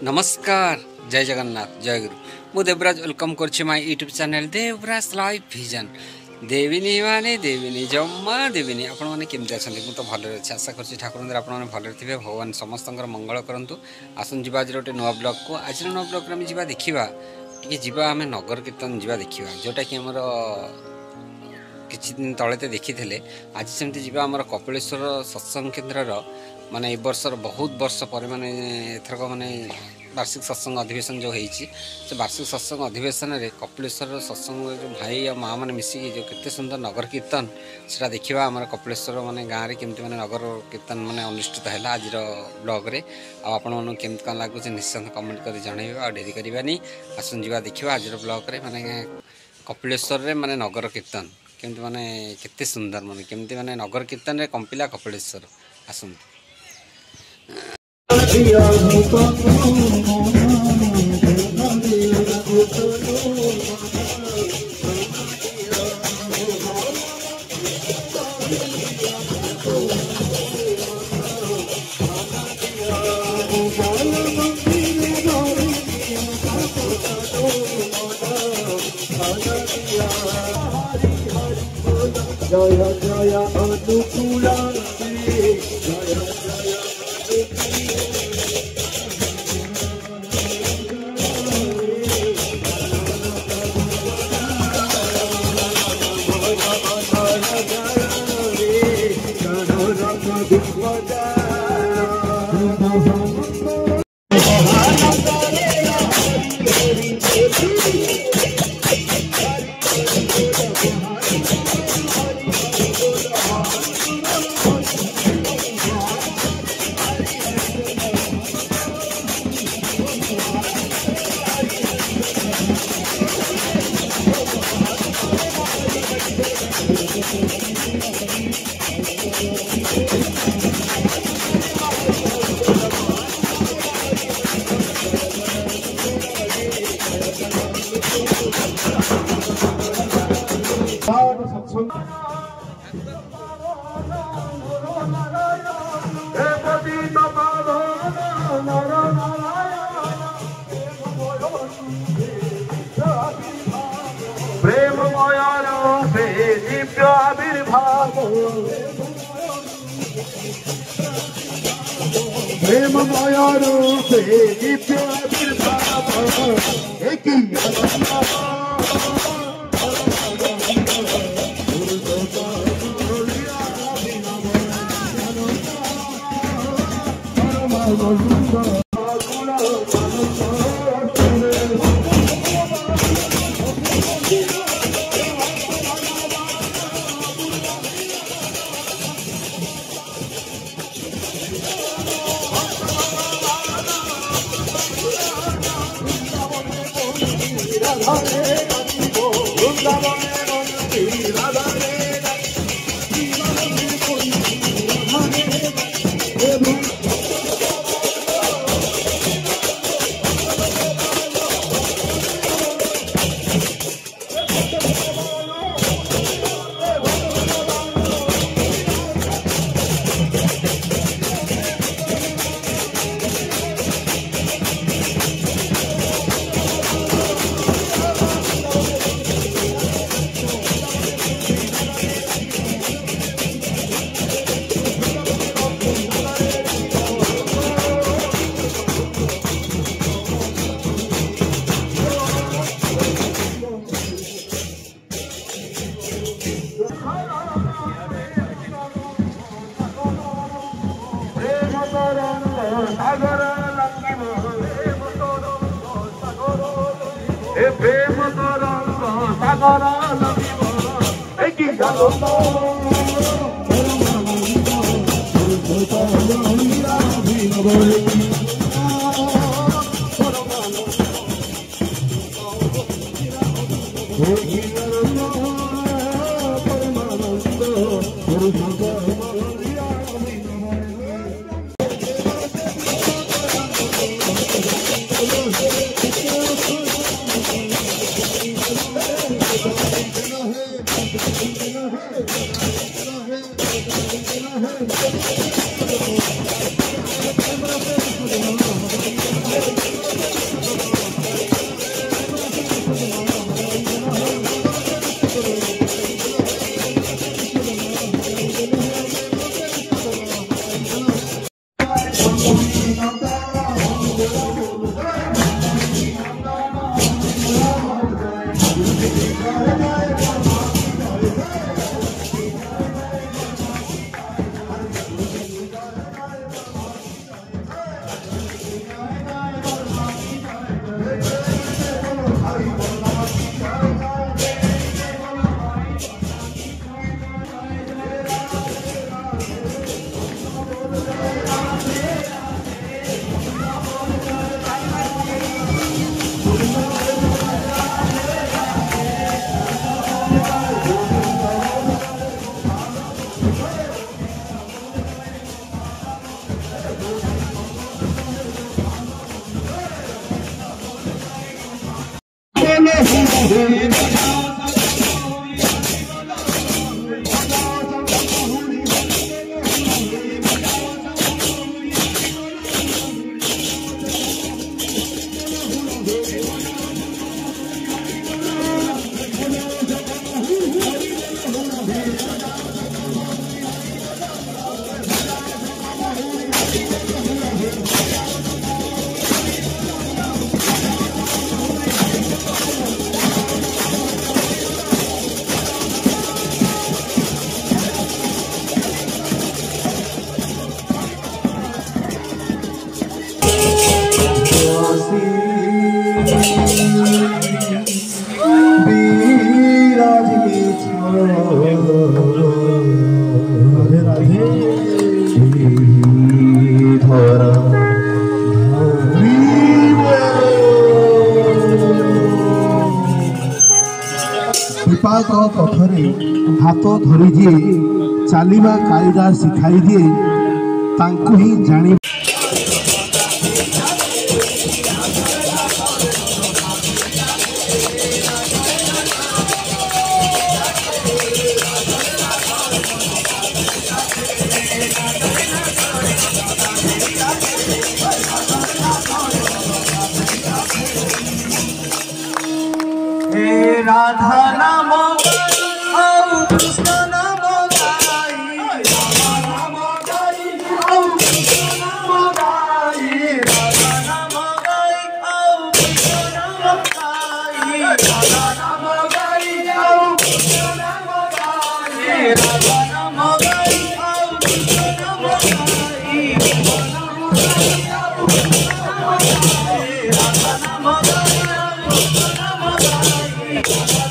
नमस्कार, जय जगन्नाथ, जय गुरु। मु देवराज वेलकम करछि my YouTube channel Devraj live vision. देविनी माने देविनी जम्मा देविनी। आपण माने केमते अछंती? मु तो भले अछि, आशा करछि ठाकुर मंदिर आपण माने भले थिबे। भगवान समस्तंकर मंगल करंतु। आसन जिबा आज रोटे नवा ब्लॉग को। आज नवा ब्लॉग रे हम जिबा देखिबा कि जिबा हमें नगर कीर्तन जिबा देखिबा, जोटा कि हमर किछि दिन तळे देखी थे। आज सेमती जीवा आमर कपिलेश्वर सत्संग केन्द्र माने ए वर्षर बहुत वर्ष पर माने एथरक माने वार्षिक सत्संग अधिवेशन जो होईची, से वार्षिक सत्संग अधिवेशन रे कपिलेश्वर सत्संग जो भाई और माँ मैंने मिसिकी जो केते सुंदर नगर कीर्तन सेटा देखिबा। आमर कपिलेश्वर माने गाँव रे केमती माने नगर कीर्तन माने अनुष्ठित है आज ब्लॉग रे। आपण मानू केमती कौन लगुच निश्चय कमेंट कर जनइबा आ डेरी करबानी। आसन जीवा देखिबा आज ब्लॉग रे माने कपिलेश्वर रे माने नगर कीर्तन केमती माने केते सुंदर माने केमती माने नगर कीर्तन रे कंपिला कपिलेश्वर। आसन जय जय अनुकूला जय जय प्रेम से दिव्य आविर्भाव प्रेम से दिव्य आविर्भाव एक विपाक पथरे हाथ धरी दिए चलवा कायदा शिखाई दिए तांको ही जानी राधा नाम कृष्ण नाम गाई राधा नाम गाई कृष्ण नाम गाई राधा नाम गाई कृष्ण नाम गाई राधा नाम गाई कृष्ण नाम गाई राधा नाम गाई कृष्ण नाम गाई राधा नाम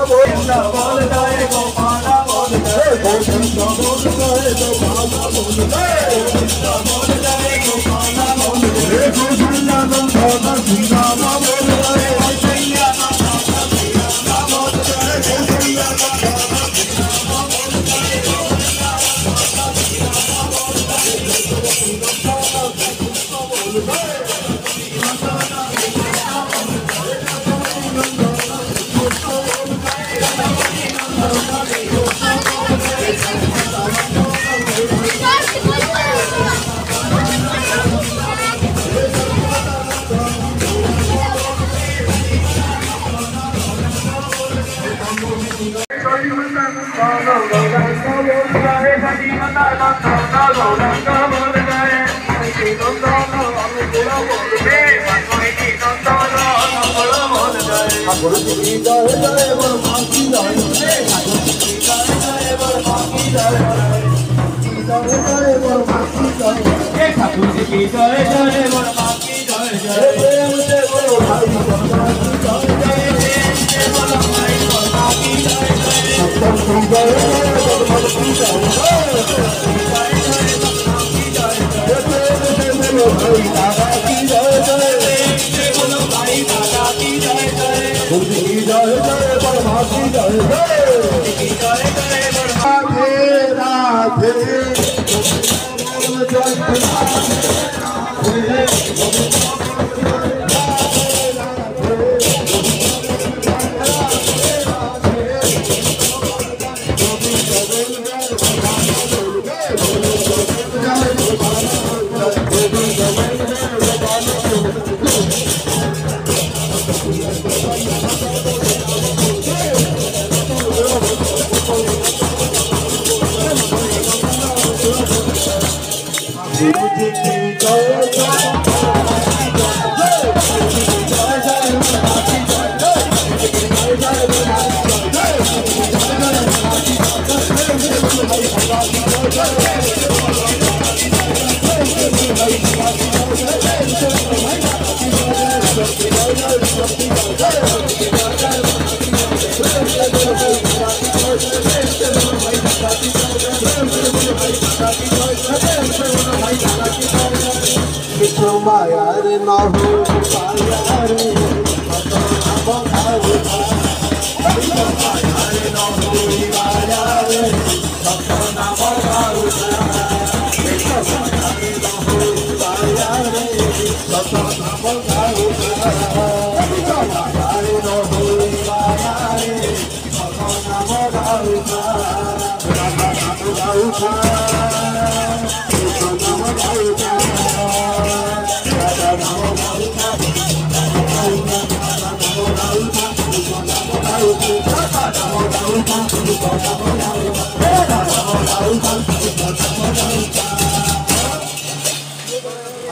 Govinda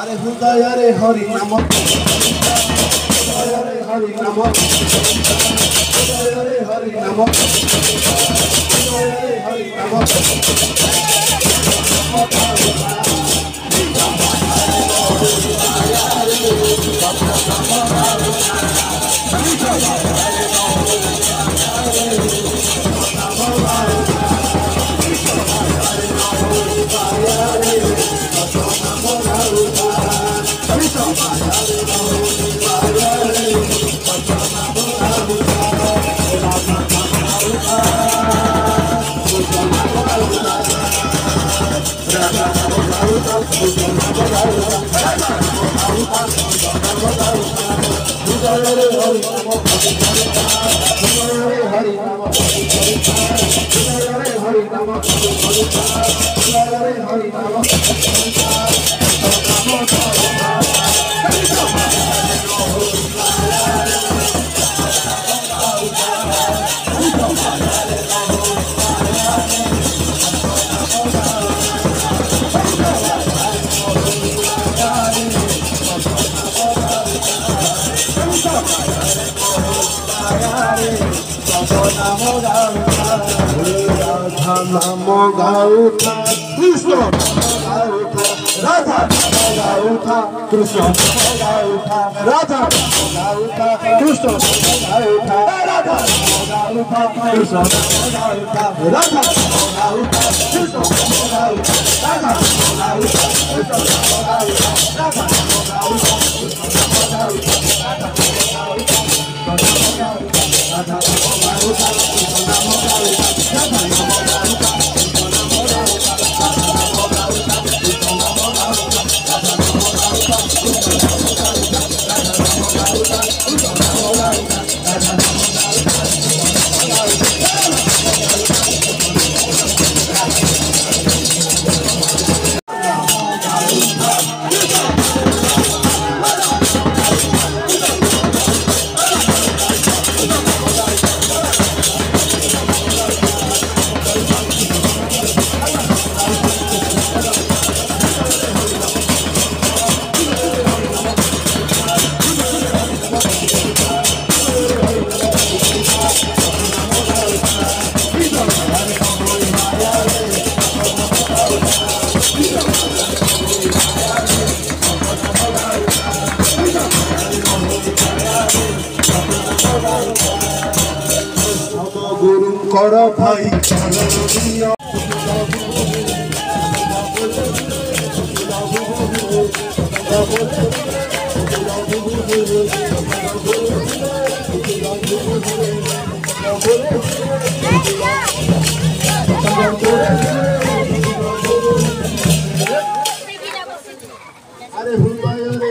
अरे हृदय रे हरि नाम हरि नाम हरि नाम हरि नाम नाम गाउथा कृष्ण गाउथा राधा गाउथा कृष्ण गाउथा राधा गाउथा कृष्ण गाउथा राधा गाउथा कृष्ण गाउथा राधा गाउथा कृष्ण गाउथा राधा गाउथा कृष्ण गाउथा राधा गाउथा कृष्ण गाउथा राधा गुरुंकर भाई चरणिया अरे हुलवायो रे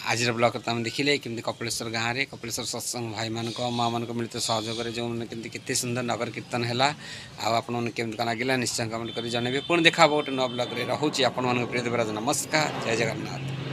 आज ब्लॉग आम देखिले केमती कपिलेश्वर गाँव में कपिलेश्वर सत्संग भाई मान माँ मान मिलित सहयोग जो केमती केते सुंदर नगर कीर्तन है आपने केमती कन लगे निश्चय कमेंट कर जनइबे पुणी देखा गोटे नवा ब्लॉग रोचे आप प्रिय देवराज नमस्कार जय जगन्नाथ।